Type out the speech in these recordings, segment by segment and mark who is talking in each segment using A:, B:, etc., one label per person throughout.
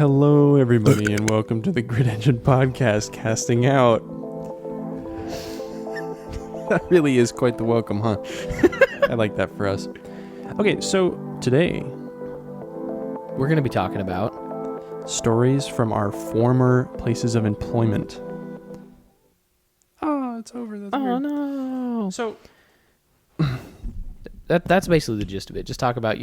A: Hello, everybody, and welcome to the Grid Engine Podcast, casting out. That really is quite the welcome, huh? I like that for us. Okay, so today,
B: we're going to be talking about
A: stories from our former places of employment. Oh, it's over. That's weird.
B: No.
A: So,
B: that's basically the gist of it. Just talk about,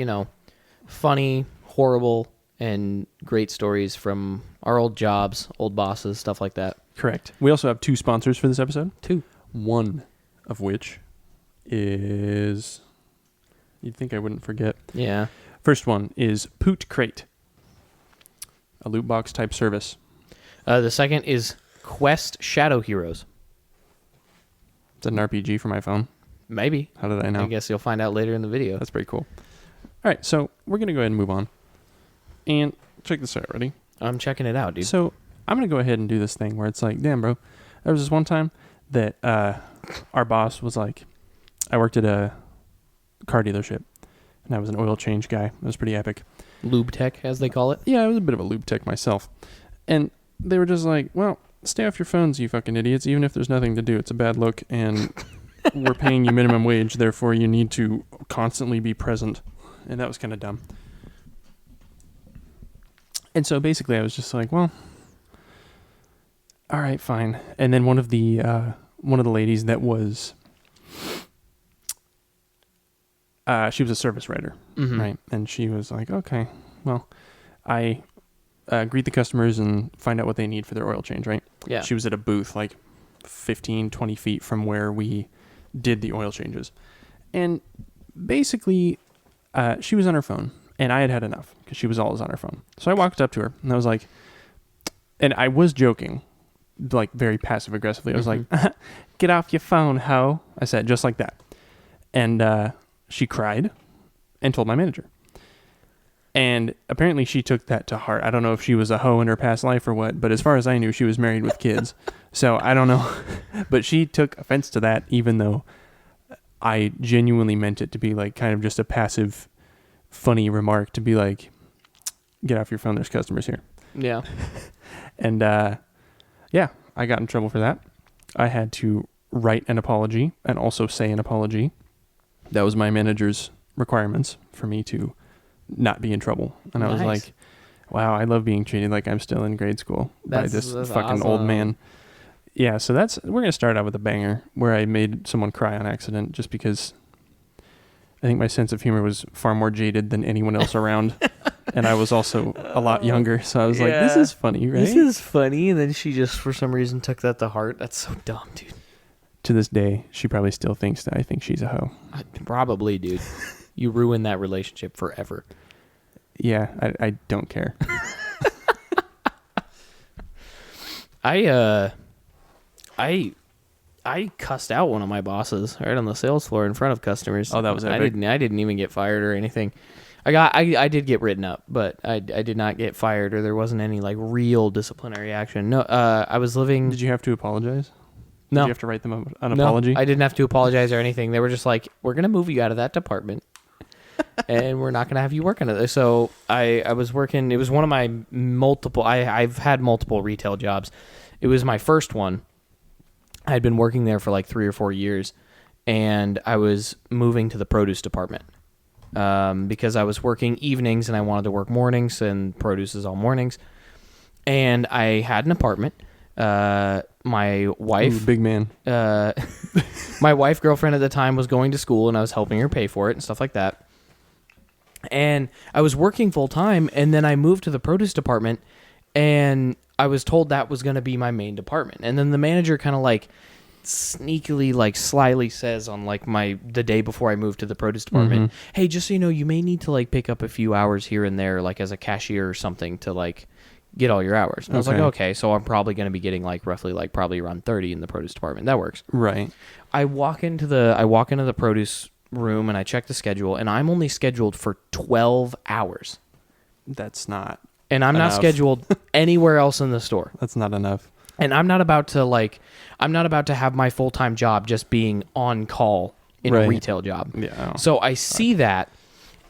B: funny, horrible, and great stories from our old jobs, old bosses, stuff like that.
A: correct. We also have 2 sponsors for this episode.
B: 2.
A: One of which is... You'd think I wouldn't forget.
B: Yeah.
A: First one is Poot Crate, a loot box type service.
B: The second is Quest Shadow Heroes.
A: It's an RPG for my phone.
B: Maybe.
A: How did I know?
B: I guess you'll find out later in the video.
A: That's pretty cool. All right, so we're going to go ahead and move on. And check this out. Ready?
B: I'm checking it out, dude.
A: So I'm going to go ahead and do this thing where it's like, damn, bro. There was this one time that our boss was like, I worked at a car dealership, and I was an oil change guy. It was pretty epic.
B: Lube tech, as they call it.
A: Yeah, I was a bit of a lube tech myself. And they were just like, well, stay off your phones, you fucking idiots. Even if there's nothing to do, it's a bad look, and we're paying you minimum wage, therefore you need to constantly be present. And that was kind of dumb. And so basically I was just like, well, all right, fine. And then one of the ladies that was, she was a service writer, right? And she was like, okay, well, I greet the customers and find out what they need for their oil change, right?
B: Yeah.
A: She was at a booth like 15, 20 feet from where we did the oil changes. And basically, she was on her phone, and I had enough because she was always on her phone. So I walked up to her, and I was like, and I was joking, like very passive aggressively. I was like, get off your phone, ho. I said, just like that. And she cried and told my manager. And apparently she took that to heart. I don't know if she was a hoe in her past life or what, but as far as I knew, she was married with kids. So I don't know. But she took offense to that, even though I genuinely meant it to be like kind of just a passive, funny remark to be like, get off your phone, there's customers here.
B: Yeah.
A: And yeah, I got in trouble for that. I had to write an apology and also say an apology. That was my manager's requirements for me to not be in trouble. And I was like, wow, I love being treated like I'm still in grade school by this fucking old man. Yeah, so we're going to start out with a banger where I made someone cry on accident just because I think my sense of humor was far more jaded than anyone else around. And I was also a lot younger, so I was like, this is funny, right?
B: This is funny, and then she just, for some reason, took that to heart. That's so dumb, dude.
A: To this day, she probably still thinks that I think she's a hoe.
B: Probably, dude. You ruined that relationship forever.
A: Yeah, I don't care.
B: I cussed out one of my bosses right on the sales floor in front of customers.
A: Oh, that was epic.
B: I didn't even get fired or anything. I did get written up, but I did not get fired, or there wasn't any like real disciplinary action. No, I was living.
A: Did you have to apologize?
B: No.
A: Did you have to write them an apology?
B: No, I didn't have to apologize or anything. They were just like, we're going to move you out of that department, and we're not going to have you work on it. So I was working. It was one of my multiple. I've had multiple retail jobs. It was my first one. I had been working there for like 3 or 4 years, and I was moving to the produce department because I was working evenings and I wanted to work mornings, and produce is all mornings. And I had an apartment. My wife,
A: Ooh, big man.
B: My wife, girlfriend at the time, was going to school, and I was helping her pay for it and stuff like that. And I was working full time, and then I moved to the produce department, and I was told that was going to be my main department. And then the manager kind of like sneakily, like slyly says on like the day before I moved to the produce department, hey, just so you know, you may need to like pick up a few hours here and there, like as a cashier or something, to like get all your hours. And I was like, okay, so I'm probably going to be getting like roughly like probably around 30 in the produce department. That works.
A: Right.
B: I walk into the produce room and I check the schedule, and I'm only scheduled for 12 hours.
A: That's not
B: And I'm
A: enough.
B: not scheduled anywhere else in the store.
A: That's not enough.
B: And I'm not about to have my full-time job just being on call in a retail job.
A: Yeah.
B: So I see that,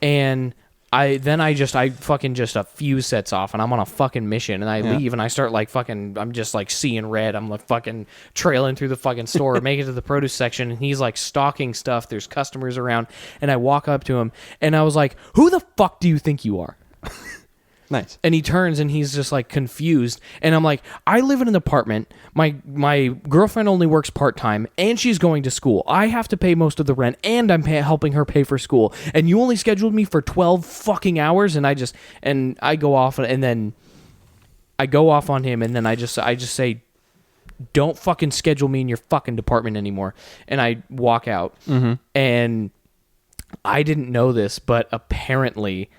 B: and I fucking just a fuse sets off and I'm on a fucking mission and I leave and I start like fucking, I'm just like seeing red. I'm like fucking trailing through the fucking store, make it to the produce section, and he's like stocking stuff. There's customers around, and I walk up to him and I was like, "Who the fuck do you think you are?"
A: Nice.
B: And he turns and he's just like confused. And I'm like, I live in an apartment. My girlfriend only works part-time and she's going to school. I have to pay most of the rent and I'm helping her pay for school. And you only scheduled me for 12 fucking hours. And I go off and then I go off on him. And then I just say, don't fucking schedule me in your fucking department anymore. And I walk out.
A: Mm-hmm.
B: And I didn't know this, but apparently,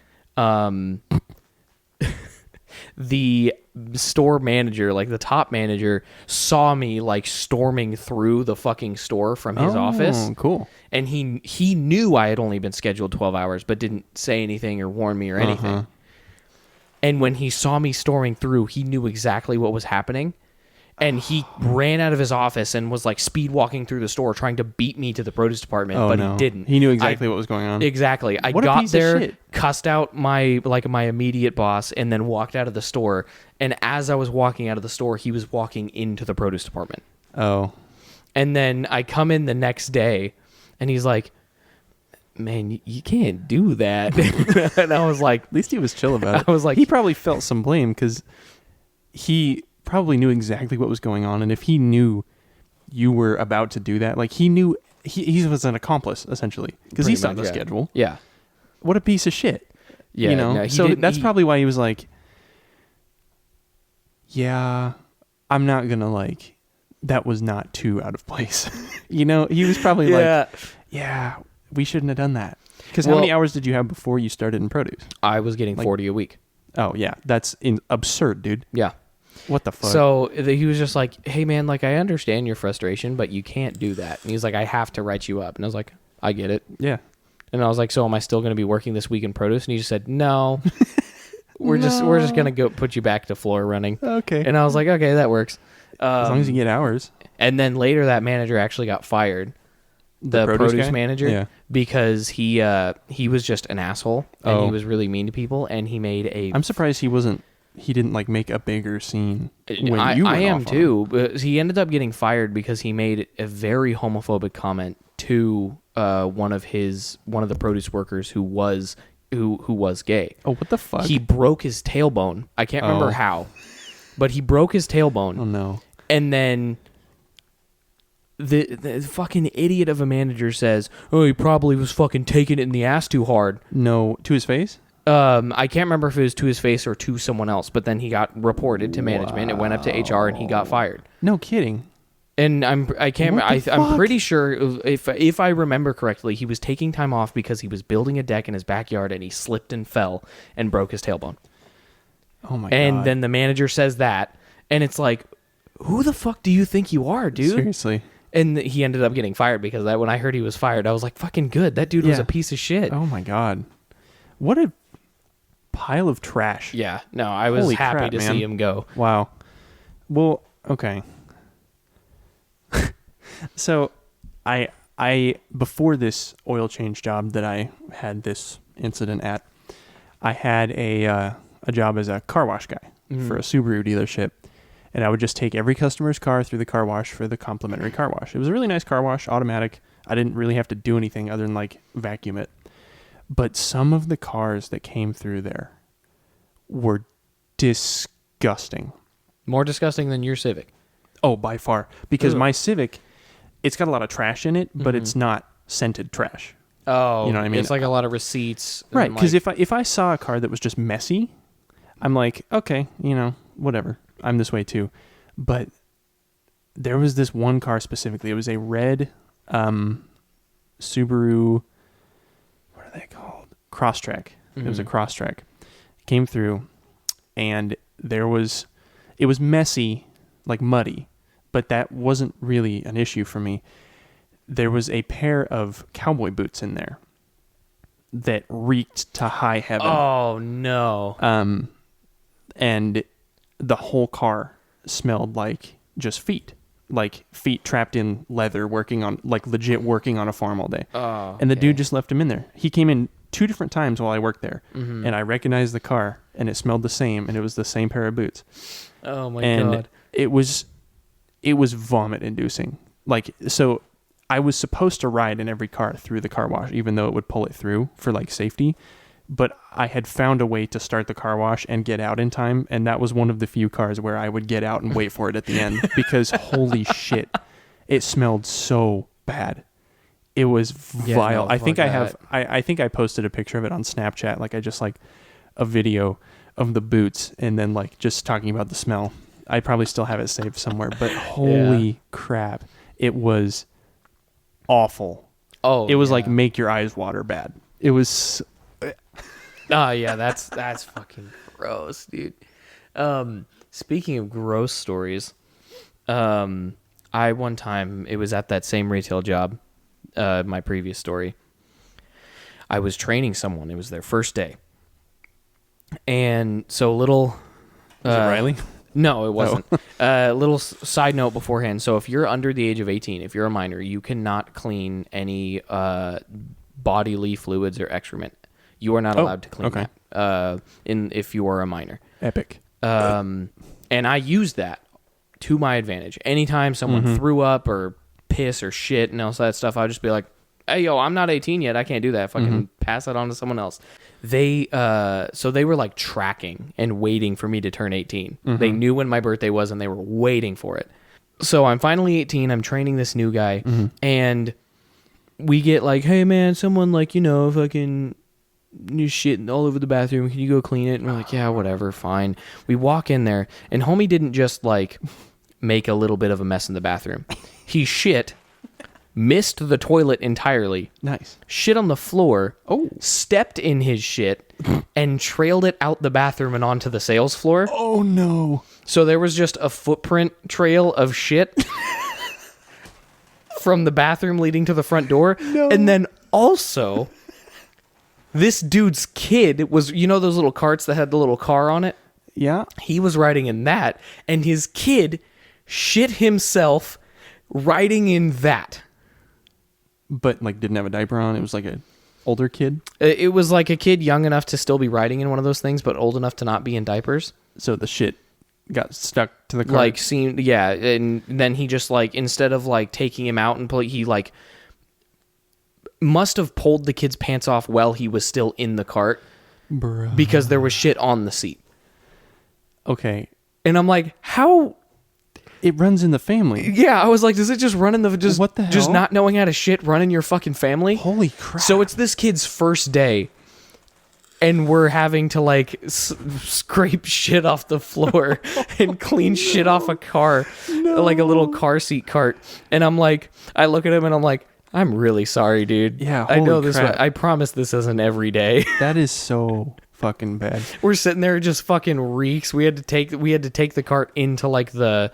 B: the store manager, like the top manager, saw me like storming through the fucking store from his office.
A: Cool.
B: And he knew I had only been scheduled 12 hours, but didn't say anything or warn me or anything. And when he saw me storming through, he knew exactly what was happening. And he ran out of his office and was like speed walking through the store trying to beat me to the produce department, but he didn't.
A: He knew exactly what was going on.
B: Exactly. I
A: What a
B: got
A: piece of
B: there,
A: shit.
B: cussed out my immediate boss, and then walked out of the store. And as I was walking out of the store, he was walking into the produce department.
A: Oh.
B: And then I come in the next day, and he's like, "Man, you can't do that." And I was like,
A: At least he was chill about it.
B: I was like-
A: he probably felt some blame because he probably knew exactly what was going on. And if he knew you were about to do that, like he knew he was an accomplice essentially because he
B: Pretty
A: saw
B: much,
A: the
B: yeah.
A: schedule.
B: yeah.
A: What a piece of shit.
B: Yeah,
A: You know?
B: no, he
A: so
B: didn't-
A: that's
B: he-
A: probably why he was like, yeah, I'm not going to like, that was not too out of place. You know, he was probably like, yeah, we shouldn't have done that. Because how
B: Well-
A: many hours did you have before you started in produce?
B: I was getting 40 a week.
A: Oh, yeah. That's absurd, dude.
B: Yeah.
A: What the fuck?
B: So he was just like, "Hey, man, like, I understand your frustration, but you can't do that." And he's like, "I have to write you up." And I was like, "I get it."
A: yeah.
B: And I was like, "So am I still going to be working this week in produce?" And he just said, "No, we're just going to go put you back to floor running."
A: Okay.
B: And I was like, "Okay, that works."
A: As long as you get hours.
B: And then later, that manager actually got fired, the produce
A: guy?
B: manager,
A: Yeah.
B: because he was just an asshole and
A: Oh.
B: he was really mean to people, and he made a.
A: I'm surprised he didn't like make a bigger scene when
B: I
A: you went
B: am
A: off on
B: too. But he ended up getting fired because he made a very homophobic comment to one of the produce workers who was gay.
A: Oh, what the fuck?
B: He broke his tailbone. I can't remember
A: Oh.
B: how, but he broke his tailbone,
A: oh, no.
B: and then the fucking idiot of a manager says, "Oh, he probably was fucking taking it in the ass too hard."
A: No, to his face?
B: I can't remember if it was to his face or to someone else, but then he got reported to management. It went up to HR, and he got fired.
A: No kidding.
B: And I'm
A: fuck?
B: pretty sure if I remember correctly, he was taking time off because he was building a deck in his backyard and he slipped and fell and broke his tailbone.
A: Oh, my
B: And
A: God.
B: then the manager says that, and it's like, who the fuck do you think you are, dude?
A: Seriously.
B: And he ended up getting fired because of that. When I heard he was fired, I was like, fucking good. That dude was
A: Yeah.
B: a piece of shit.
A: Oh, my God. What a pile of trash.
B: Yeah, no, I was
A: Holy
B: happy
A: crap,
B: to
A: man.
B: see him go.
A: Wow. Well, okay. So, I before this oil change job that I had this incident at, I had a job as a car wash guy for a Subaru dealership, and I would just take every customer's car through the car wash for the complimentary car wash. It was a really nice car wash, automatic. I didn't really have to do anything other than like vacuum it. But some of the cars that came through there were disgusting.
B: More disgusting than your Civic.
A: Oh, by far. Because
B: Ugh.
A: my Civic, it's got a lot of trash in it, but it's not scented trash.
B: Oh,
A: You know what I mean?
B: It's like a lot of receipts. and
A: Right. Because
B: like-
A: if I saw a car that was just messy, I'm like, okay, whatever. I'm this way too. But there was this one car specifically. It was a red Subaru, what are they called? Crosstrek. It was a Crosstrek. Came through, and it was messy, like muddy, but that wasn't really an issue for me. There was a pair of cowboy boots in there that reeked to high heaven.
B: Oh no.
A: And the whole car smelled like just feet. Like feet trapped in leather, legit working on a farm all day.
B: Oh,
A: And the dude just left him in there. He came in 2 different times while I worked there, and I recognized the car, and it smelled the same, and it was the same pair of boots.
B: Oh my
A: and
B: God.
A: it was vomit inducing. Like, so I was supposed to ride in every car through the car wash, even though it would pull it through for like safety. But I had found a way to start the car wash and get out in time, and that was one of the few cars where I would get out and wait for it at the end, because holy shit, it smelled so bad. It was vile.
B: no,
A: I think
B: fuck
A: I think I posted a picture of it on Snapchat, like I just like a video of the boots and then like just talking about the smell. I probably still have it saved somewhere, but holy crap, it was awful.
B: Oh,
A: It was
B: yeah.
A: like make your eyes water bad. It was
B: Oh yeah, that's fucking gross, dude. Speaking of gross stories, I one time, it was at that same retail job, my previous story. I was training someone. It was their first day, and so little.
A: Was it Riley?
B: No, it wasn't. Little side note beforehand. So if you're under the age of 18, if you're a minor, you cannot clean any bodily fluids or excrement. You are not allowed to clean that. If you are a minor.
A: Epic.
B: And I used that to my advantage. Anytime someone threw up or piss or shit and all that stuff, I'd just be like, "Hey, yo, I'm not 18 yet. I can't do that. Fucking pass that on to someone else." So they were like tracking and waiting for me to turn 18. They knew when my birthday was and they were waiting for it. So I'm finally 18. I'm training this new guy, and we get like, "Hey, man, someone like, fucking new shit all over the bathroom. Can you go clean it?" And we're like, "Yeah, whatever, fine." We walk in there, and homie didn't just like make a little bit of a mess in the bathroom. He shit, missed the toilet entirely,
A: Nice.
B: shit on the floor,
A: Oh.
B: stepped in his shit, and trailed it out the bathroom and onto the sales floor.
A: Oh no.
B: So there was just a footprint trail of shit from the bathroom leading to the front door.
A: No.
B: And then also, this dude's kid was, those little carts that had the little car on it?
A: Yeah.
B: He was riding in that, and his kid shit himself riding in that.
A: But like didn't have a diaper on. It was like a older kid.
B: It was like a kid young enough to still be riding in one of those things, but old enough to not be in diapers.
A: So the shit got stuck to the car.
B: Like, yeah, and then he just like, instead of like taking him out and he like must have pulled the kid's pants off while he was still in the cart,
A: Bruh.
B: because there was shit on the seat.
A: Okay.
B: And I'm like, how?
A: It runs in the family.
B: Yeah, I was like, does it just run in the just
A: What the
B: just
A: hell?
B: not knowing how to shit run in your fucking family?
A: Holy crap.
B: So it's this kid's first day, and we're having to like scrape shit off the floor and clean shit off a car, like a little car seat cart. And I'm like, I look at him and I'm like, "I'm really sorry, dude.
A: Yeah,
B: I know
A: holy
B: this.
A: crap.
B: I promise this isn't every day."
A: That is so fucking bad.
B: We're sitting there, it just fucking reeks. We had to take the cart into like the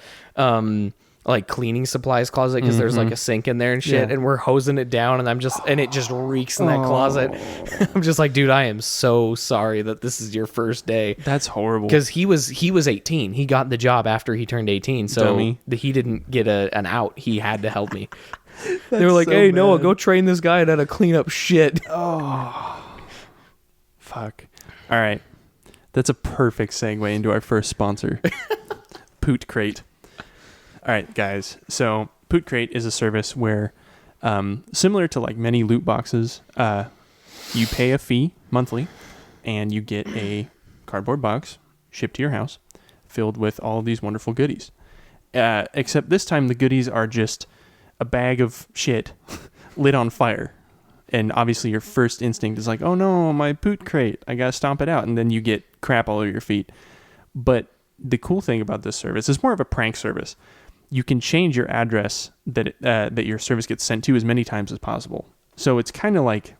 B: like cleaning supplies closet, because there's like a sink in there and shit,
A: Yeah.
B: and we're hosing it down, and it just reeks in that closet. I'm just like, dude, I am so sorry that this is your first day.
A: That's horrible.
B: Because he was 18. He got the job after he turned 18, so
A: Dummy.
B: he didn't get an out. He had to help me. They were like,
A: so
B: "Hey, Noah,
A: bad.
B: go train this guy how to clean up shit."
A: Fuck. All right. That's a perfect segue into our first sponsor, Poot Crate. All right, guys. So Poot Crate is a service where, similar to like many loot boxes, you pay a fee monthly, and you get a cardboard box shipped to your house, filled with all of these wonderful goodies. Except this time the goodies are just a bag of shit lit on fire. And obviously your first instinct is like, "Oh no, my Poot Crate, I gotta stomp it out." And then you get crap all over your feet. But the cool thing about this service is more of a prank service. You can change your address that your service gets sent to as many times as possible. So it's kind of like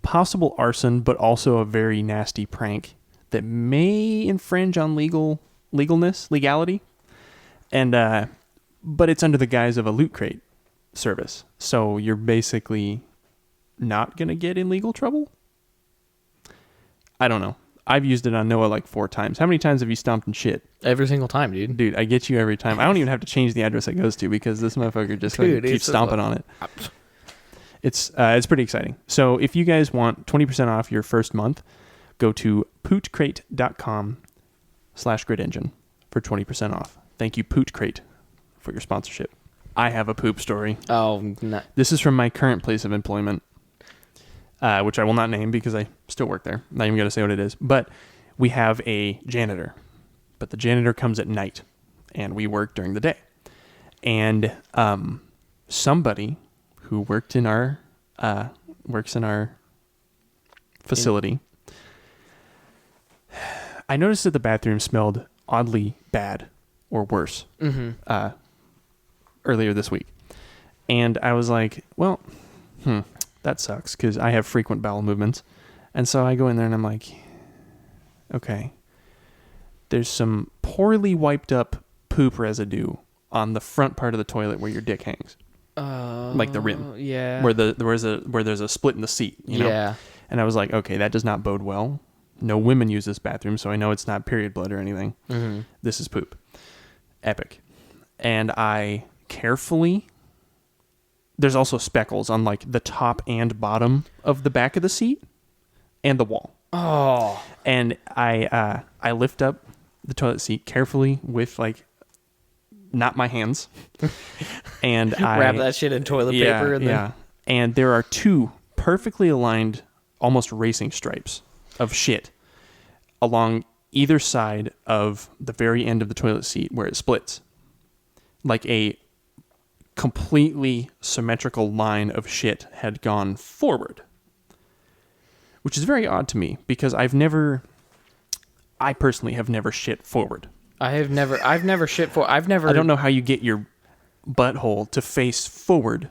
A: possible arson, but also a very nasty prank that may infringe on legality. And but it's under the guise of a Loot Crate service. So you're basically not going to get in legal trouble? I don't know. I've used it on Noah like 4 times. How many times have you stomped in shit?
B: Every single time, dude.
A: Dude, I get you every time. I don't even have to change the address it goes to because this motherfucker just
B: Dude,
A: keeps
B: it's
A: stomping on it. It's pretty exciting. So if you guys want 20% off your first month, go to pootcrate.com/gridengine for 20% off. Thank you, Poot Crate, for your sponsorship. I have a poop story.
B: Oh, no.
A: This is from my current place of employment, which I will not name because I still work there. I'm not even going to say what it is. But we have a janitor. But the janitor comes at night, and we work during the day. And somebody who works in our facility, I noticed that the bathroom smelled oddly bad or worse earlier this week. And I was like, well, that sucks because I have frequent bowel movements. And so I go in there and I'm like, okay, there's some poorly wiped up poop residue on the front part of the toilet where your dick hangs. Like the rim.
B: Yeah.
A: Where there's a split in the seat, you know?
B: Yeah.
A: And I was like, okay, that does not bode well. No women use this bathroom, so I know it's not period blood or anything.
B: Mm-hmm.
A: This is poop. Epic. And I carefully... There's also speckles on like the top and bottom of the back of the seat and the wall.
B: Oh.
A: And I lift up the toilet seat carefully with like not my hands, and I
B: wrap that shit in toilet paper. And then...
A: And there are two perfectly aligned, almost racing stripes of shit along either side of the very end of the toilet seat where it splits, like a completely symmetrical line of shit had gone forward, which is very odd to me because I personally have never shit forward.
B: I've never shit for. I
A: don't know how you get your butthole to face forward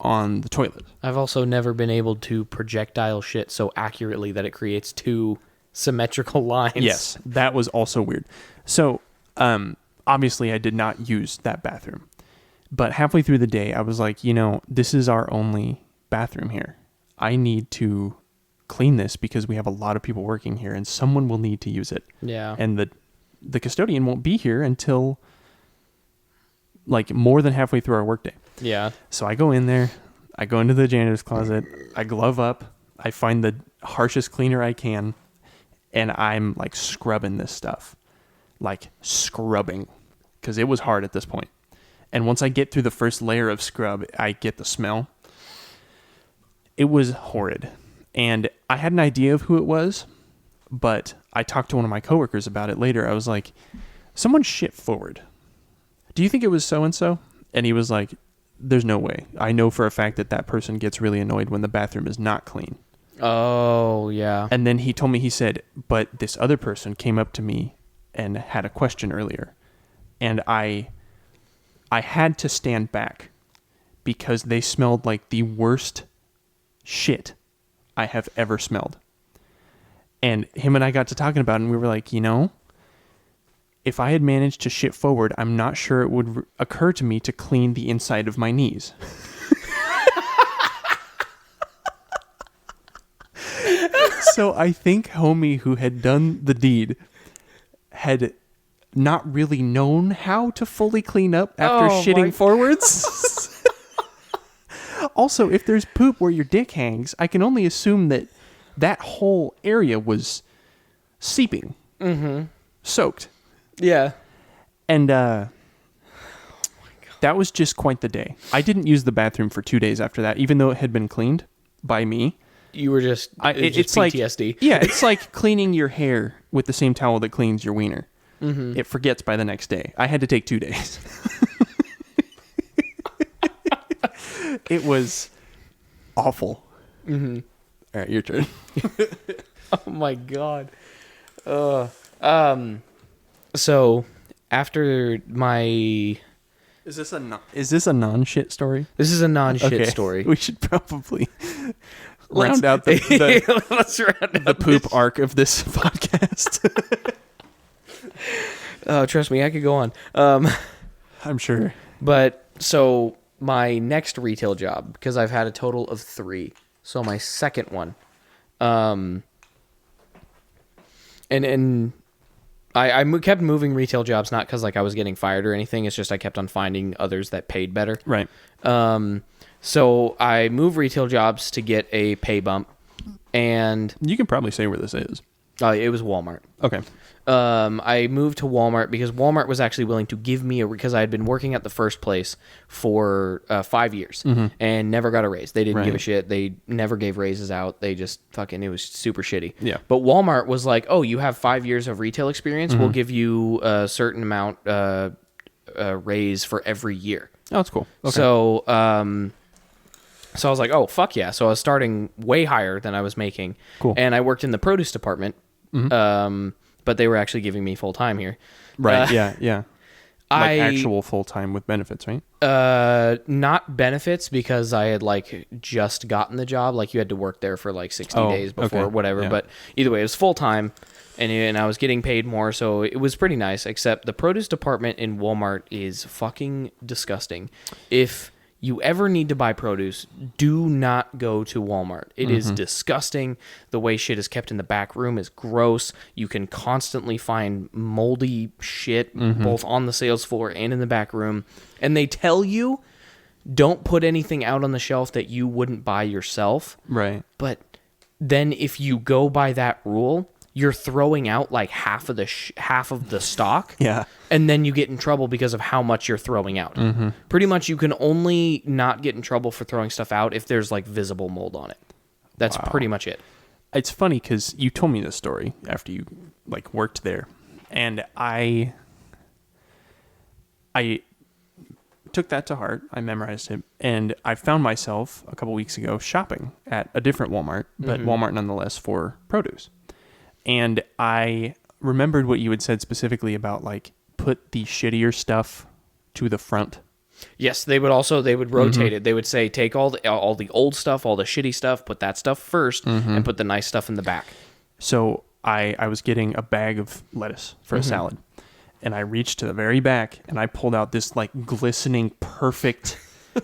A: on the toilet.
B: I've also never been able to projectile shit so accurately that it creates two symmetrical lines.
A: Yes, that was also weird. So, obviously I did not use that bathroom. But halfway through the day, I was like, this is our only bathroom here. I need to clean this because we have a lot of people working here and someone will need to use it.
B: Yeah.
A: And the custodian won't be here until like more than halfway through our workday.
B: Yeah.
A: So I go in there, I go into the janitor's closet, I glove up, I find the harshest cleaner I can, and I'm like scrubbing this stuff. Like scrubbing. Because it was hard at this point. And once I get through the first layer of scrub, I get the smell. It was horrid. And I had an idea of who it was, but I talked to one of my coworkers about it later. I was like, someone shit forward. Do you think it was so-and-so? And he was like, there's no way. I know for a fact that person gets really annoyed when the bathroom is not clean.
B: Oh, yeah.
A: And then he told me, he said, but this other person came up to me and had a question earlier. And I had to stand back because they smelled like the worst shit I have ever smelled. And him and I got to talking about it, and we were like, if I had managed to shit forward, I'm not sure it would occur to me to clean the inside of my knees. So I think homie who had done the deed had not really known how to fully clean up after shitting forwards. Also, if there's poop where your dick hangs, I can only assume that whole area was seeping. Mm-hmm. Soaked.
B: Yeah.
A: And that was just quite the day. I didn't use the bathroom for 2 days after that, even though it had been cleaned by me.
B: You were just,
A: it's
B: PTSD.
A: Like, yeah, it's like cleaning your hair with the same towel that cleans your wiener. Mm-hmm. It forgets by the next day. I had to take 2 days. It was awful. Mm-hmm. All right, your turn.
B: Oh my God. So after my...
A: Is this a non-shit story?
B: This is a non-shit story.
A: We should probably round out the
B: let's round out
A: the poop arc of this podcast.
B: Oh, trust me, I could go on.
A: I'm sure. But
B: so my next retail job, because I've had a total of 3. So my second one, and I kept moving retail jobs, not because like I was getting fired or anything. It's just I kept on finding others that paid better.
A: Right.
B: So I move retail jobs to get a pay bump, and
A: You can probably say where this is.
B: it was Walmart.
A: Okay.
B: I moved to Walmart because Walmart was actually willing to give me because I had been working at the first place for 5 years and never got a raise. They didn't give a
A: Right.
B: shit. They never gave raises out. They just fucking, it was super shitty.
A: Yeah.
B: But Walmart was like, oh, you have 5 years of retail experience. We'll give you a certain amount raise for every year.
A: Oh, that's cool. Okay.
B: So, so I was like, oh, fuck yeah. So I was starting way higher than I was making.
A: Cool.
B: And I worked in the produce department. But they were actually giving me full time here.
A: Right. Yeah. Like
B: I
A: actual full time with benefits, right?
B: not benefits because I had like just gotten the job. Like you had to work there for like 60 days before,
A: okay.
B: whatever.
A: Yeah.
B: But either way, it was full time, and I was getting paid more, so it was pretty nice. Except the produce department in Walmart is fucking disgusting. If you ever need to buy produce, do not go to Walmart. It is disgusting. The way shit is kept in the back room is gross. You can constantly find moldy shit both on the sales floor and in the back room. And they tell you, don't put anything out on the shelf that you wouldn't buy yourself.
A: Right.
B: But then if you go by that rule, you're throwing out like half of the stock.
A: Yeah.
B: And then you get in trouble because of how much you're throwing out. Pretty much you can only not get in trouble for throwing stuff out if there's like visible mold on it. That's pretty much it.
A: It's funny because you told me this story after you like worked there, and I took that to heart. I memorized it, and I found myself a couple weeks ago shopping at a different Walmart, but Walmart nonetheless for produce. And I remembered what you had said specifically about like put the shittier stuff to the front.
B: Yes, they would rotate it. They would say take all the old stuff, all the shitty stuff, put that stuff first, and put the nice stuff in the back.
A: So I was getting a bag of lettuce for a salad, and I reached to the very back and I pulled out this like glistening perfect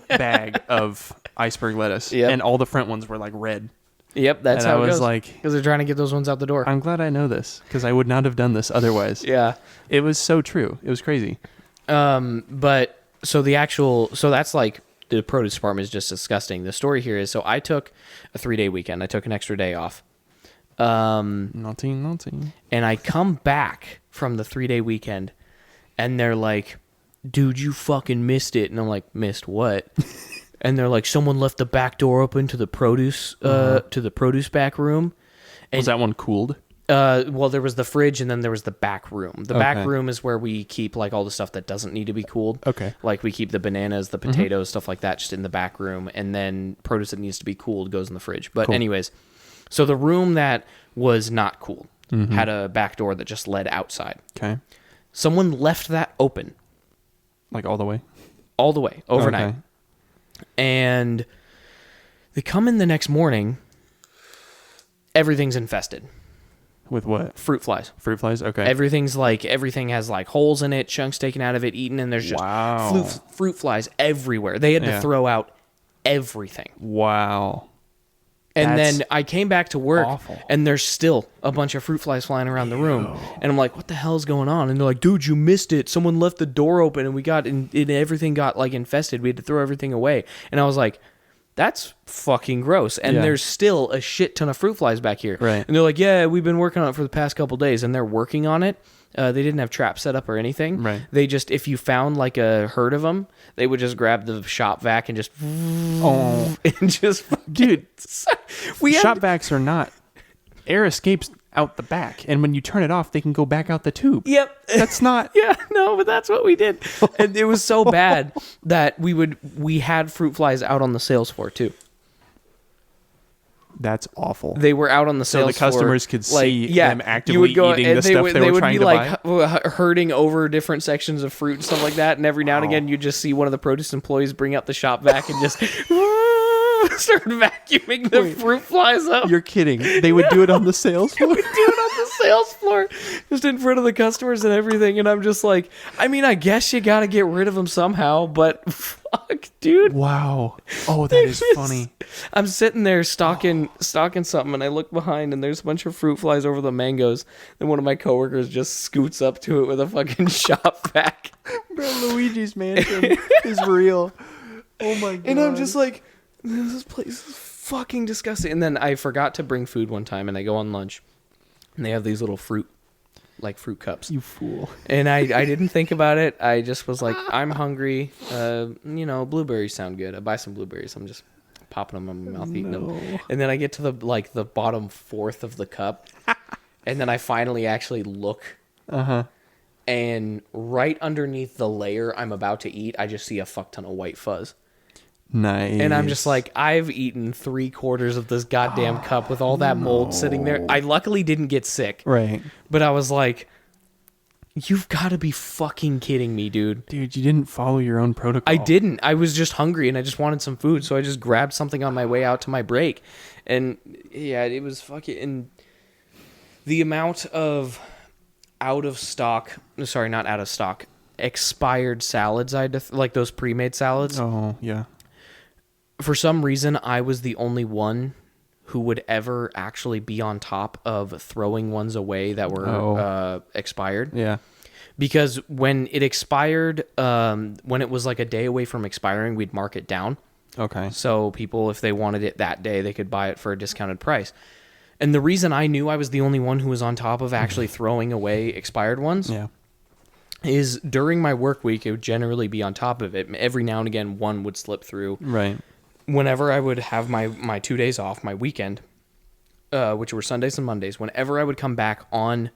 A: bag of iceberg lettuce,
B: Yep.
A: and all the front ones were like red.
B: Yep, that's
A: And
B: how
A: I
B: it
A: was
B: goes.
A: like,
B: Because they're trying to get those ones out the door.
A: I'm glad I know this because I would not have done this otherwise.
B: Yeah.
A: It was so true. It was crazy.
B: But so that's like the produce department is just disgusting. The story here is, so I took a 3-day weekend. I took an extra day off.
A: Naughty.
B: And I come back from the 3-day weekend and they're like, dude, you fucking missed it. And I'm like, missed what? And they're like, someone left the back door open to the produce, back room.
A: Was that one cooled?
B: Well, there was the fridge and then there was the back room. The back
A: Okay.
B: room is where we keep like all the stuff that doesn't need to be cooled.
A: Okay.
B: Like we keep the bananas, the potatoes, stuff like that just in the back room. And then produce that needs to be cooled goes in the fridge. But anyways, so the room that was not cooled had a back door that just led outside.
A: Okay.
B: Someone left that open
A: Like all the way?
B: all the way overnight.
A: Okay.
B: And they come in the next morning, everything's infested.
A: With what?
B: Fruit flies.
A: Fruit flies? Okay.
B: Everything has like holes in it, chunks taken out of it, eaten, and there's just
A: Wow.
B: fruit flies everywhere. They had to
A: Yeah.
B: throw out everything.
A: Wow.
B: And
A: That's
B: then I came back to work,
A: awful.
B: and there's still a bunch of fruit flies flying around the room. And I'm like, what the hell's going on? And they're like, dude, you missed it. Someone left the door open, and everything got like infested. We had to throw everything away. And I was like, that's fucking gross. And
A: Yeah.
B: there's still a shit ton of fruit flies back here.
A: Right.
B: And they're like, yeah, we've been working on it for the past couple days, and they're working on it. They didn't have traps set up or anything.
A: Right.
B: They just, if you found like a herd of them, they would just grab the shop vac and just,
A: Oh,
B: and just,
A: dude,
B: we
A: shop
B: had,
A: vacs are not. Air escapes out the back, and when you turn it off, they can go back out the tube.
B: yep.
A: That's not.
B: Yeah, no, but that's what we did. And it was so bad that we had fruit flies out on the sales floor too.
A: That's awful.
B: They were out on the
A: So
B: sales
A: the customers
B: floor,
A: could see them
B: you
A: actively
B: would go,
A: eating
B: and
A: the stuff they were
B: would
A: trying
B: be
A: to
B: like herding over different sections of fruit and stuff like that. And every now and
A: Wow.
B: again, you just see one of the produce employees bring out the shop vac and just start vacuuming the fruit flies up.
A: You're kidding. They would do it on the sales floor.
B: We do it on the sales floor, just in front of the customers and everything. And I'm just like, I mean, I guess you got to get rid of them somehow, but fuck, dude.
A: Wow. Oh, that is funny.
B: I'm sitting there stalking something, and I look behind, and there's a bunch of fruit flies over the mangoes. And one of my coworkers just scoots up to it with a fucking shop vac.
A: Bro, Luigi's Mansion is real. Oh my god.
B: And I'm just like, this place is fucking disgusting. And then I forgot to bring food one time, and I go on lunch, and they have these little fruit cups.
A: You fool.
B: And I didn't think about it. I just was like, I'm hungry. Blueberries sound good. I buy some blueberries. I'm just popping them in my mouth, eating them. And then I get to the bottom fourth of the cup, and then I finally actually look. And right underneath the layer I'm about to eat, I just see a fuck ton of white fuzz.
A: Nice.
B: And I'm just like, I've eaten 3/4 of this goddamn cup with all that mold sitting there. I luckily didn't get sick.
A: Right.
B: But I was like, you've got to be fucking kidding me, dude.
A: Dude, you didn't follow your own protocol.
B: I didn't. I was just hungry and I just wanted some food. So I just grabbed something on my way out to my break. And yeah, it was fucking... And the amount of not out of stock, expired salads I had to... like those pre-made salads.
A: Oh, yeah.
B: For some reason, I was the only one who would ever actually be on top of throwing ones away that were expired.
A: Yeah.
B: Because when it expired, when it was like a day away from expiring, we'd mark it down.
A: Okay.
B: So people, if they wanted it that day, they could buy it for a discounted price. And the reason I knew I was the only one who was on top of actually throwing away expired ones is during my work week, it would generally be on top of it. Every now and again, one would slip through.
A: Right.
B: Whenever I would have my 2 days off, my weekend, which were Sundays and Mondays, whenever I would come back on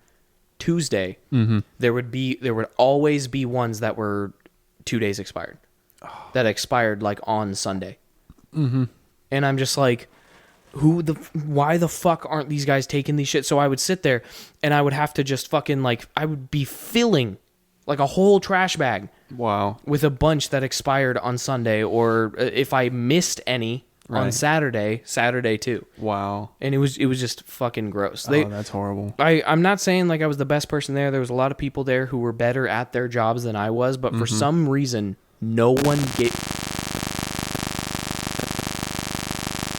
B: Tuesday, there would always be ones that were 2 days expired, that expired like on Sunday. And I'm just like, why the fuck aren't these guys taking these shit? So I would sit there and I would have to just fucking I would be filling like a whole trash bag.
A: Wow.
B: With a bunch that expired on Sunday, or if I missed any on Saturday too.
A: Wow.
B: And it was just fucking gross.
A: That's horrible.
B: I'm not saying like I was the best person there. There was a lot of people there who were better at their jobs than I was, but for some reason, no one gave...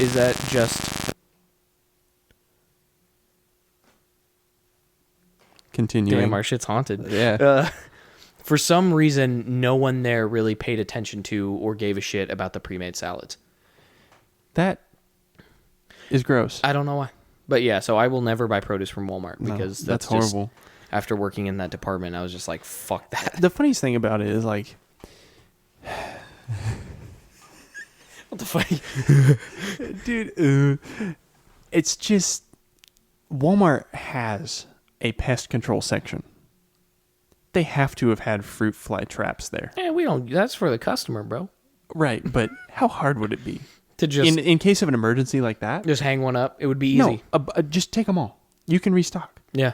B: Is that just...
A: Continuing.
B: Damn, our shit's haunted.
A: Yeah.
B: For some reason, no one there really paid attention to or gave a shit about the pre-made salads.
A: That is gross.
B: I don't know why. But yeah, so I will never buy produce from Walmart because that's
A: horrible.
B: After working in that department, I was just like, fuck that.
A: The funniest thing about it is like...
B: What the fuck?
A: Dude, it's just... Walmart has a pest control section. They have to have had fruit fly traps there.
B: Yeah, we don't... That's for the customer, bro.
A: Right, but how hard would it be?
B: To just...
A: In case of an emergency like that?
B: Just hang one up. It would be easy.
A: No, just take them all. You can restock.
B: Yeah.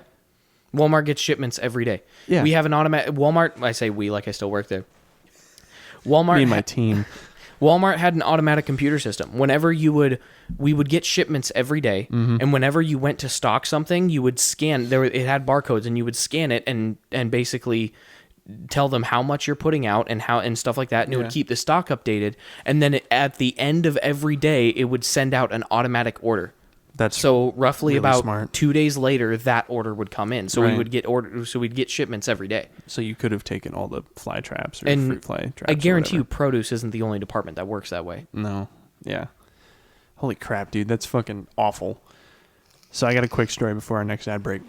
B: Walmart gets shipments every day.
A: Yeah.
B: We have an automatic... Walmart... I say we like I still work there. Walmart...
A: Me and my team.
B: Walmart had an automatic computer system. Whenever we would get shipments every day, and whenever you went to stock something, you would scan. It had barcodes, and you would scan it and basically tell them how much you're putting out and stuff like that, and it would keep the stock updated. And then at the end of every day, it would send out an automatic order.
A: That's
B: so roughly
A: really
B: about
A: smart.
B: 2 days later, that order would come in. So we would get orders. So we'd get shipments every day.
A: So you could have taken all the fly traps or
B: And
A: fruit fly traps.
B: I guarantee you, produce isn't the only department that works that way.
A: No. Yeah. Holy crap, dude. That's fucking awful. So I got a quick story before our next ad break.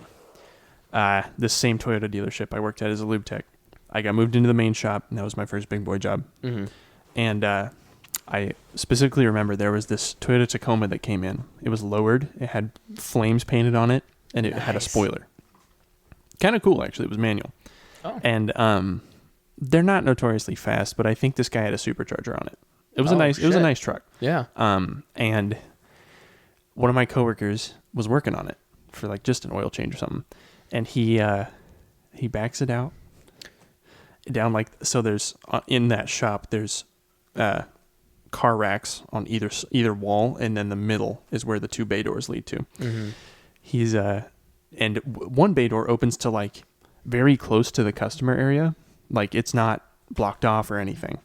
A: This same Toyota dealership I worked at as a lube tech. I got moved into the main shop, and that was my first big boy job. And I specifically remember there was this Toyota Tacoma that came in. It was lowered. It had flames painted on it, and it had a spoiler. Kind of cool, actually. It was manual. Oh. And they're not notoriously fast, but I think this guy had a supercharger on it. It was It was a nice truck.
B: Yeah.
A: And one of my coworkers was working on it for like just an oil change or something, and he backs it out down like so. There's in that shop there's car racks on either wall, and then the middle is where the two bay doors lead to. He's and one bay door opens to like very close to the customer area, like it's not blocked off or anything.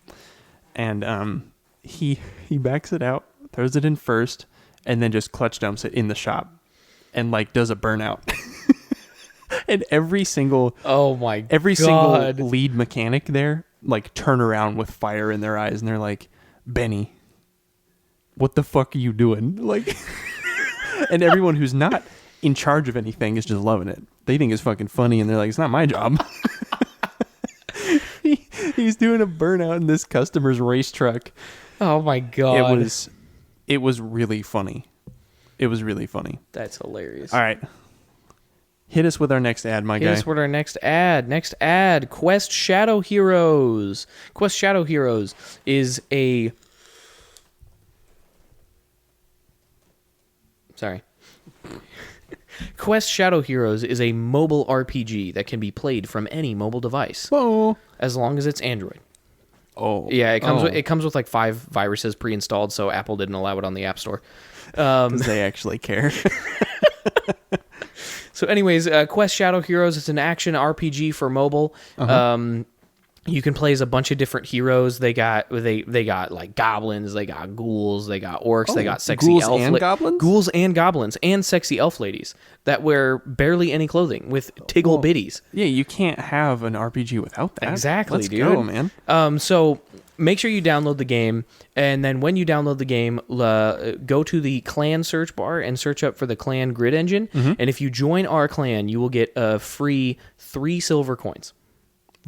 A: And he backs it out, throws it in first, and then just clutch dumps it in the shop, and like does a burnout. And every single lead mechanic there like turn around with fire in their eyes, and they're like, Benny, what the fuck are you doing? Like, and everyone who's not in charge of anything is just loving it. They think it's fucking funny, and they're like, it's not my job. He's doing a burnout in this customer's race truck.
B: Oh my god.
A: It was really funny. It was really funny.
B: That's hilarious.
A: All right. Hit us with our next ad, my guy.
B: Hit us with our next ad. Next ad, Quest Shadow Heroes. Quest Shadow Heroes is a... Sorry. Quest Shadow Heroes is a mobile RPG that can be played from any mobile device.
A: Whoa.
B: As long as it's Android.
A: Oh.
B: Yeah, it comes with like 5 viruses pre-installed, so Apple didn't allow it on the App Store.
A: Because they actually care.
B: So anyways, Quest Shadow Heroes, it's an action RPG for mobile. You can play as a bunch of different heroes. They got like goblins, they got ghouls, they got orcs, they got sexy
A: ghouls
B: elf
A: and goblins?
B: Ghouls and goblins and sexy elf ladies that wear barely any clothing with tiggle bitties.
A: Yeah, you can't have an RPG without that.
B: Exactly,
A: Let's
B: dude.
A: go, man.
B: So make sure you download the game, and then when you download the game, go to the clan search bar and search up for the clan grid engine. And if you join our clan, you will get a free 3 silver coins.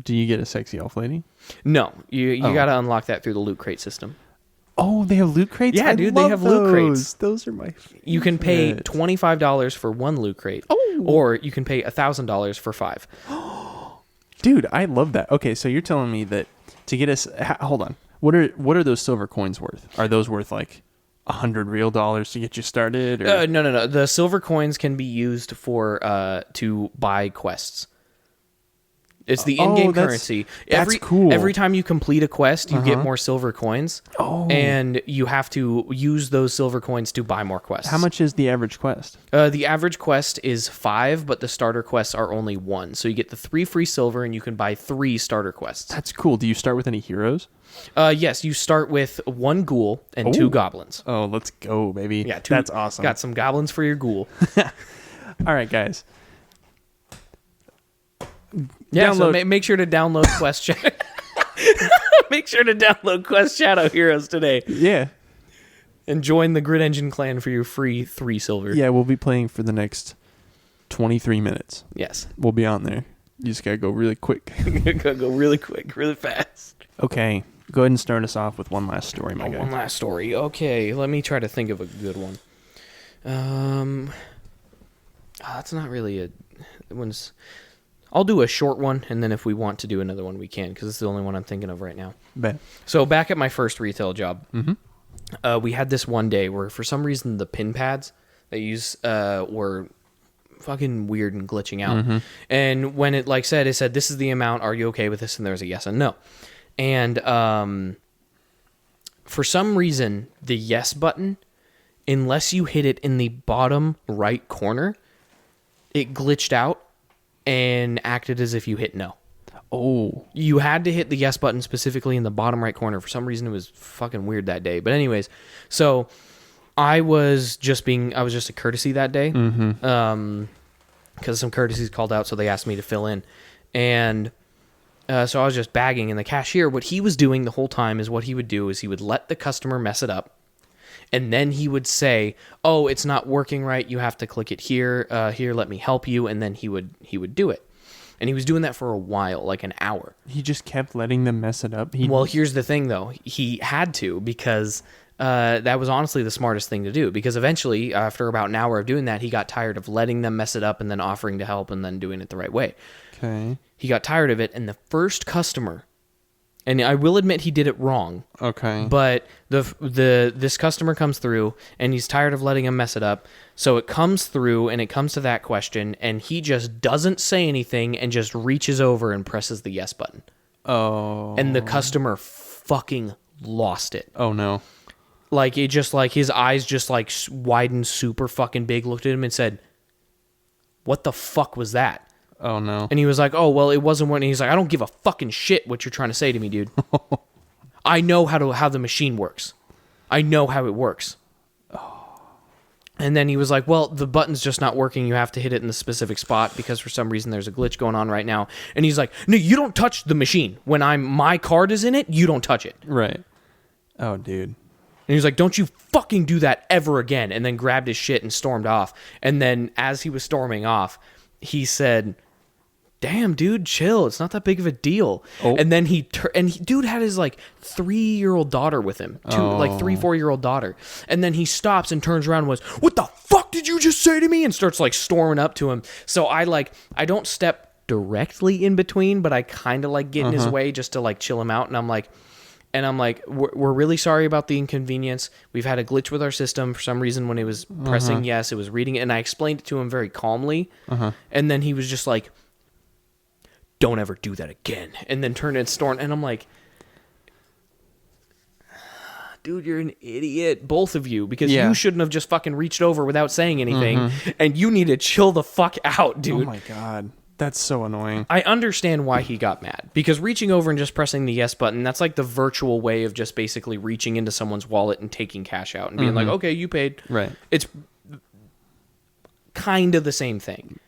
A: Do you get a sexy elf lady?
B: No, you got to unlock that through the loot crate system.
A: Oh, they have loot crates?
B: Yeah, dude, they have loot crates.
A: Those are my favorite.
B: You can pay $25 for 1 loot crate, or you can pay $1,000 for 5.
A: Dude, I love that. Okay, so you're telling me that to get us... Hold on. What are those silver coins worth? Are those worth like $100 real to get you started? Or?
B: No. The silver coins can be used for to buy quests. It's the in-game currency.
A: That's cool.
B: Every time you complete a quest, you get more silver coins.
A: Oh.
B: And you have to use those silver coins to buy more quests.
A: How much is the average quest?
B: The average quest is 5, but the starter quests are only 1. So you get the 3 free silver, and you can buy 3 starter quests.
A: That's cool. Do you start with any heroes?
B: Yes, you start with 1 ghoul and 2 goblins.
A: Oh, let's go, baby.
B: Yeah,
A: that's awesome.
B: Got some goblins for your ghoul.
A: All right, guys.
B: Yeah, so make sure to download Quest Shadow. Make sure to download Quest Shadow Heroes today.
A: Yeah.
B: And join the Grid Engine clan for your free 3 silver.
A: Yeah, we'll be playing for the next 23 minutes.
B: Yes.
A: We'll be on there. You just gotta go really quick.
B: Go really quick, really fast.
A: Okay, go ahead and start us off with one last story, my guy.
B: One last story. Okay, let me try to think of a good one. That's not really a... I'll do a short one, and then if we want to do another one, we can, because it's the only one I'm thinking of right now.
A: Bet.
B: So back at my first retail job, we had this one day where for some reason the pin pads they use were fucking weird and glitching out. And when it said, this is the amount, are you okay with this? And there was a yes and no. And for some reason, the yes button, unless you hit it in the bottom right corner, it glitched out and acted as if you hit no.
A: Oh.
B: You had to hit the yes button specifically in the bottom right corner. For some reason, it was fucking weird that day. But anyways, so I was just a courtesy that day. Because some courtesies called out, so they asked me to fill in. And so I was just bagging. And the cashier, what he was doing the whole time is what he would do is he would let the customer mess it up. And then he would say, "Oh, it's not working right. You have to click it here. Here, let me help you." And then he would do it. And he was doing that for a while, like an hour.
A: He just kept letting them mess it up.
B: Well, here's the thing, though. He had to, because that was honestly the smartest thing to do. Because eventually, after about an hour of doing that, he got tired of letting them mess it up and then offering to help and then doing it the right way.
A: Okay.
B: He got tired of it, and the first customer... And I will admit he did it wrong.
A: Okay.
B: But this customer comes through, and he's tired of letting him mess it up. So it comes through, and it comes to that question, and he just doesn't say anything and just reaches over and presses the yes button.
A: Oh.
B: And the customer fucking lost it.
A: Oh, no.
B: Like, it just, his eyes just, widened super fucking big, looked at him and said, "What the fuck was that?"
A: Oh, no.
B: And he was like, "Oh, well, it wasn't one." And he's like, "I don't give a fucking shit what you're trying to say to me, dude. I know how the machine works. I know how it works." And then he was like, "Well, the button's just not working. You have to hit it in the specific spot because for some reason there's a glitch going on right now." And he's like, "No, you don't touch the machine. When my card is in it, you don't touch it."
A: Right. Oh, dude.
B: And he was like, don't you fucking do that ever again. And then grabbed his shit and stormed off. And then as he was storming off, he said, damn, dude, chill. It's not that big of a deal.
A: Oh.
B: And then dude had his like 3-year-old daughter with him, like 3-4-year-old daughter. And then he stops and turns around and was, what the fuck did you just say to me? And starts like storming up to him. So I don't step directly in between, but I kind of like get in his way just to like chill him out. And I'm like, we're really sorry about the inconvenience. We've had a glitch with our system for some reason. When he was pressing yes, it was reading it. And I explained it to him very calmly. And then he was just like, don't ever do that again. And then turned and stormed. And I'm like, dude, you're an idiot. Both of you. Because you shouldn't have just fucking reached over without saying anything. And you need to chill the fuck out, dude.
A: Oh my God. That's so annoying.
B: I understand why he got mad. Because reaching over and just pressing the yes button, that's like the virtual way of just basically reaching into someone's wallet and taking cash out and being like, okay, you paid.
A: Right.
B: It's kind of the same thing.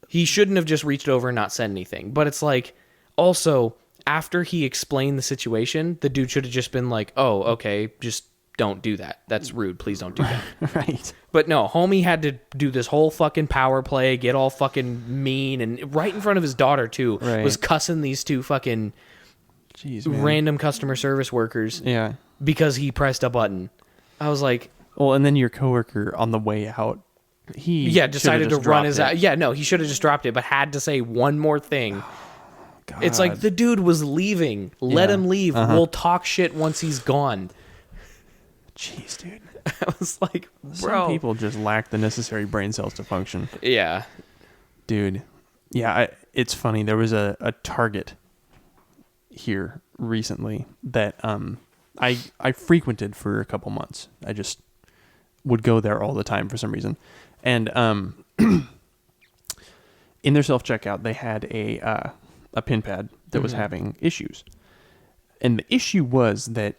B: He shouldn't have just reached over and not said anything. But it's like, also, after he explained the situation, the dude should have just been like, oh, okay, just don't do that. That's rude. Please don't do that.
A: Right.
B: But no, homie had to do this whole fucking power play, get all fucking mean, and right in front of his daughter, too,
A: Right.
B: was cussing these two fucking
A: Jeez, man.
B: random customer service workers
A: Yeah.
B: because he pressed a button. I was like...
A: Well, and then your coworker on the way out, he
B: decided to run his...
A: out.
B: Yeah, no, he should have just dropped it, but had to say one more thing.
A: God.
B: It's like, the dude was leaving. Let
A: Yeah.
B: him leave. We'll talk shit once he's gone.
A: Jeez, dude.
B: I was like, bro.
A: Some people just lack the necessary brain cells to function.
B: Yeah.
A: Dude. Yeah, it's funny. There was a Target here recently that I frequented for a couple months. I just would go there all the time for some reason. And in their self-checkout, they had a pin pad that was having issues. And the issue was that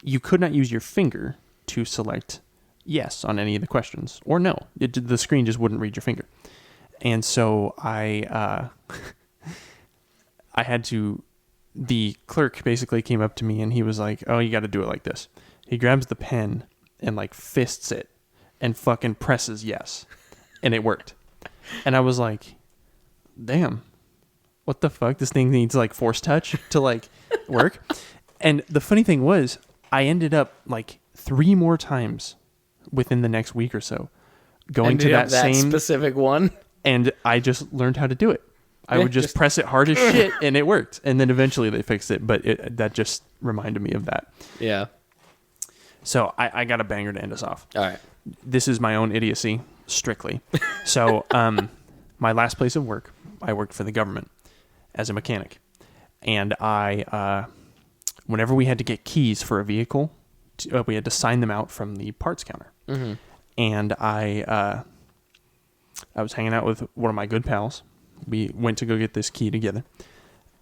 A: you could not use your finger to select yes on any of the questions, or no. The screen just wouldn't read your finger. And so I had to... The clerk basically came up to me and he was like, oh, you got to do it like this. He grabs the pen and like fists it and fucking presses yes. And it worked. And I was like, damn, what the fuck? This thing needs like force touch to like work. And the funny thing was, I ended up like 3 more times within the next week or so going to that same
B: specific one.
A: And I just learned how to do it. I would just press it hard as shit, and it worked. And then eventually they fixed it, but that just reminded me of that.
B: Yeah.
A: So I got a banger to end us off.
B: All right.
A: This is my own idiocy, strictly. So my last place of work, I worked for the government as a mechanic. And whenever we had to get keys for a vehicle, we had to sign them out from the parts counter. Mm-hmm. And I was hanging out with one of my good pals. We went to go get this key together,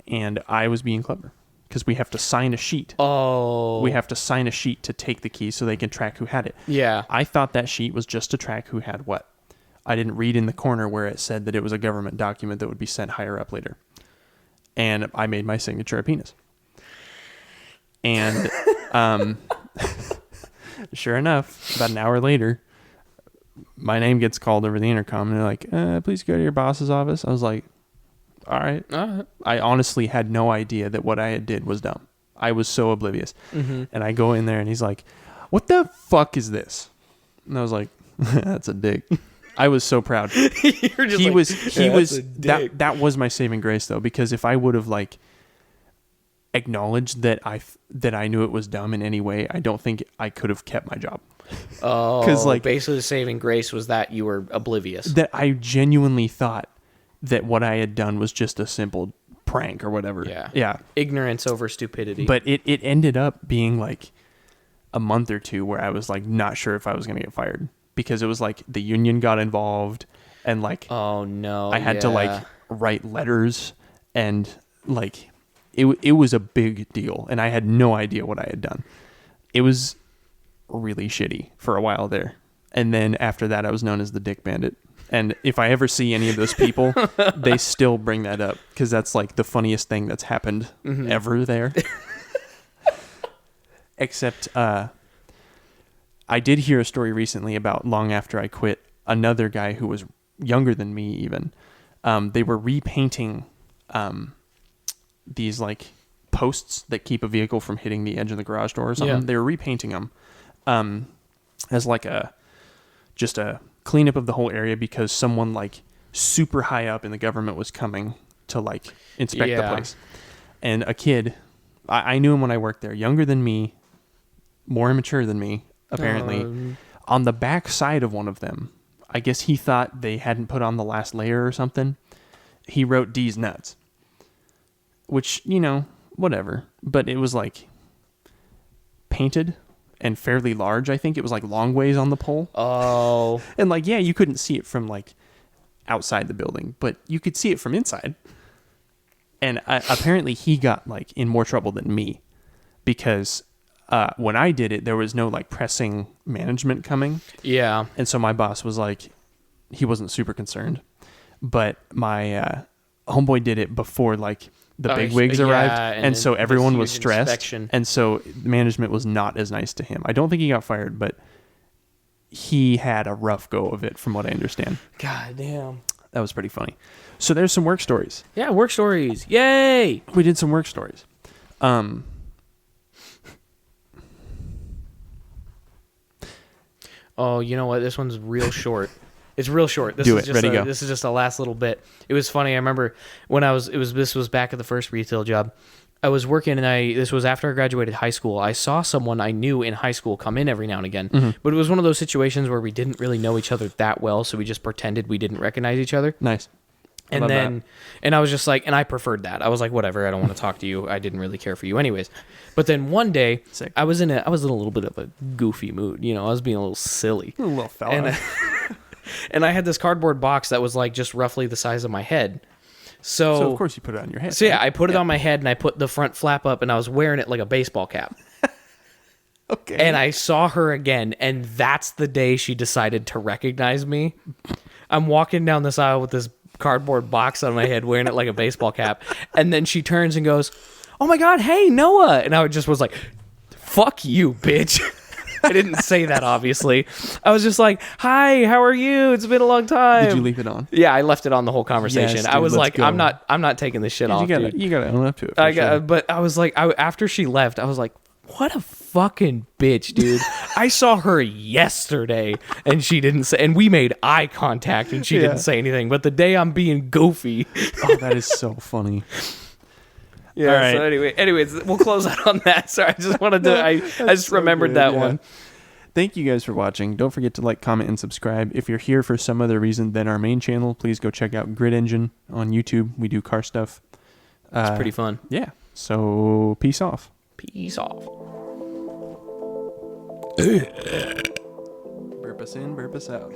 A: and I was being clever because we have to sign a sheet.
B: Oh.
A: We have to sign a sheet to take the key so they can track who had it.
B: Yeah.
A: I thought that sheet was just to track who had what. I didn't read in the corner where it said that it was a government document that would be sent higher up later. And I made my signature a penis. And sure enough, about an hour later, my name gets called over the intercom, and they're like, please go to your boss's office. I was like, all right. I honestly had no idea that what I had did was dumb. I was so oblivious. Mm-hmm. And I go in there, and he's like, what the fuck is this? And I was like, that's a dick. I was so proud. That was my saving grace, though, because if I would have like acknowledged that I knew it was dumb in any way, I don't think I could have kept my job.
B: Oh, because like basically the saving grace was that you were oblivious.
A: That I genuinely thought that what I had done was just a simple prank or whatever. Yeah.
B: Ignorance over stupidity.
A: But it ended up being like a month or two where I was like not sure if I was going to get fired because it was like the union got involved and like
B: oh no,
A: I had to like write letters and like it was a big deal and I had no idea what I had done. It was really shitty for a while there. And then after that, I was known as the Dick Bandit. And if I ever see any of those people, they still bring that up because that's like the funniest thing that's happened ever there. Except I did hear a story recently about long after I quit, another guy who was younger than me even. They were repainting these like posts that keep a vehicle from hitting the edge of the garage door or something.
B: Yeah.
A: They were repainting them as like just a cleanup of the whole area because someone like super high up in the government was coming to like inspect the place. And a kid, I knew him when I worked there, younger than me, more immature than me, apparently. On the back side of one of them, I guess he thought they hadn't put on the last layer or something. He wrote D's nuts, which, you know, whatever. But it was like painted and fairly large. I think it was like long ways on the pole.
B: Oh.
A: And like, yeah, you couldn't see it from like outside the building, but you could see it from inside. And apparently he got like in more trouble than me because when I did it, there was no like pressing management coming.
B: Yeah.
A: And so my boss was like, he wasn't super concerned, but my homeboy did it before like the big wigs arrived. And so everyone was stressed.
B: Inspection.
A: And so management was not as nice to him. I don't think he got fired, but he had a rough go of it from what I understand.
B: God damn.
A: That was pretty funny. So there's some work stories.
B: Yeah, work stories. Yay!
A: We did some work stories.
B: Oh, you know what? This one's real short. It's real short. This
A: Do
B: is
A: it.
B: Just
A: Ready, go.
B: This is just a last little bit. It was funny. I remember when this was back at the first retail job. I was working and this was after I graduated high school. I saw someone I knew in high school come in every now and again.
A: Mm-hmm.
B: But it was one of those situations where we didn't really know each other that well, so we just pretended we didn't recognize each other.
A: Nice.
B: And
A: Love
B: then, and I was just like, and I preferred that. I was like, whatever, I don't want to talk to you. I didn't really care for you anyways. But then one day,
A: Sick.
B: I was in a little bit of a goofy mood. You know, I was being a little silly.
A: A little fella.
B: And I had this cardboard box that was like just roughly the size of my head.
A: So of course you put it on your head.
B: So yeah,
A: right?
B: I put it on my head and I put the front flap up and I was wearing it like a baseball cap.
A: Okay.
B: And I saw her again, and that's the day she decided to recognize me. I'm walking down this aisle with this cardboard box on my head, wearing it like a baseball cap, and then she turns and goes, "Oh my God, hey, Noah!" And I just was like, "Fuck you, bitch." I didn't say that, obviously. I was just like, "Hi, how are you? It's been a long time."
A: Did you leave it on?
B: Yeah, I left it on the whole conversation.
A: Yes,
B: I
A: dude,
B: was
A: let's
B: like,
A: go.
B: I'm not taking this shit off, dude.
A: You gotta own up to it. For sure.
B: But I was like, after she left, I was like, what a fucking bitch, dude. I saw her yesterday and she didn't say, and we made eye contact and she
A: Yeah.
B: didn't say anything. But the day I'm being goofy.
A: Oh, that is so funny.
B: Yeah.
A: All right.
B: So anyways, we'll close out on that. Sorry, I just wanted to, I just
A: so
B: remembered
A: good,
B: that
A: yeah.
B: one.
A: Thank you guys for watching. Don't forget to like, comment, and subscribe. If you're here for some other reason than our main channel, please go check out Grid Engine on YouTube. We do car stuff.
B: It's pretty fun.
A: Yeah. So peace off.
B: Peace off.
A: Burp us in, burp us out.